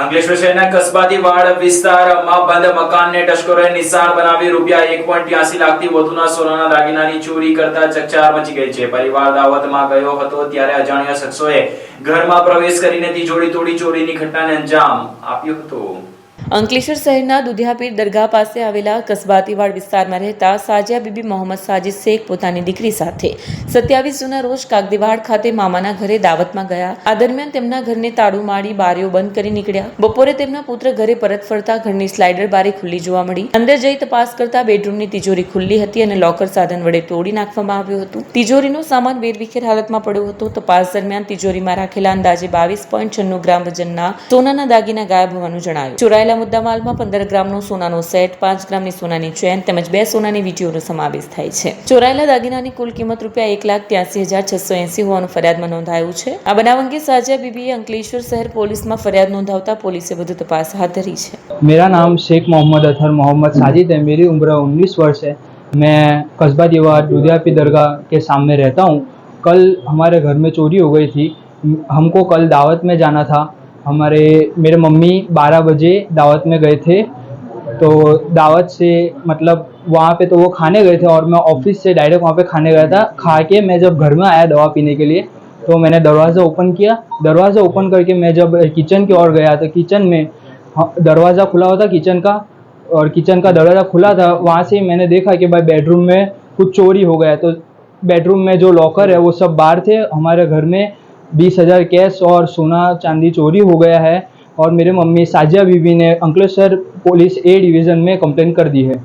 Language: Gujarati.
અંકલેશ્વર શહેરના કસબાથી વાડ વિસ્તારમાં બંધ મકાનને તસ્કરોએ નિશાન બનાવી રૂપિયા 1.83 લાખથી વધુના સોનાના દાગીનાની ચોરી કરતા ચકચાર મચી ગઈ છે। પરિવાર દાવતમાં ગયો હતો ત્યારે અજાણ્યા શખ્સોએ ઘરમાં પ્રવેશ કરીને તિજોરી તોડી ચોરીની ઘટનાને અંજામ આપ્યો હતો। અંકલેશ્વર શહેરના દુધિયાપીર દરગાહ પાસે આવેલા કસબાતીવાડ વિસ્તારમાં રહેતા સાજિયા બીબી મોહમ્મદ સાજિદ શેખ પોતાની દીકરી સાથે 27 જૂના રોજ કાગદીવાડ ખાતે મામાના ઘરે દાવતમાં ગયા। આ દરમિયાન તેમના ઘરને તાળું મારી બારીઓ બંધ કરી નીકળ્યા। બપોરે તેમના પુત્ર ઘરે પરત ફરતા ઘરની સ્લાઇડર બારી ખુલ્લી જોવા મળી। અંદર જઈ તપાસ કરતા બેડરૂમની તિજોરી ખુલ્લી હતી અને લોકર સાધન વડે તોડી નાખવામાં આવ્યું હતું। તિજોરીનો સામાન વેરવિખેર હાલતમાં પડ્યો હતો। તપાસ દરમિયાન તિજોરીમાં રાખેલા અંદાજે 22.96 ગ્રામ વજનના સોનાના દાગીના ગાયબ હોવાનું જણાયું। ચોરાયેલા મુદ્દામાલમાં 15 ગ્રામનો સોનાનો સેટ, 5 ગ્રામની સોનાની ચેન તેમજ 2 સોનાની વીંટીઓનો સમાવેશ થાય છે। ચોરાયેલા દાગીનાની કુલ કિંમત રૂપિયા 1,83,680 હોવાનું ફરિયાદમાં નોંધાયું છે। આ બનાવ અંગે સાજિયા બીબીએ અંકલેશ્વર શહેર પોલીસમાં ફરિયાદ નોંધાવતા પોલીસે વધુ તપાસ હાથ ધરી છે। मेरा नाम शेख मोहम्मद अतहर मोहम्मद साजिद है। मेरी उम्र 19 वर्ष है। मैं कस्बा दीवार दुधियापीर दरगाह के सामने रहता हूँ। कल हमारे घर में चोरी हो गई थी। हमको कल दावत में जाना था। मेरे मम्मी 12 बजे दावत में गए थे, तो दावत से मतलब वहाँ पे तो वो खाने गए थे और मैं ऑफिस से डायरेक्ट वहाँ पे खाने गया था। खा के मैं जब घर में आया दवा पीने के लिए, तो मैंने दरवाज़ा ओपन किया। दरवाज़ा ओपन करके मैं जब किचन की ओर गया तो किचन में दरवाज़ा खुला हुआ था किचन का, और किचन का दरवाज़ा खुला था। वहाँ से मैंने देखा कि भाई बेडरूम में कुछ चोरी हो गया। तो बेडरूम में जो लॉकर है वो सब बाहर थे। हमारे घर में 20,000 कैश और सोना चांदी चोरी हो गया है। और मेरे मम्मी साजिया बीबी ने अंकलेश्वर पुलिस ए डिवीज़न में कंप्लेंट कर दी है।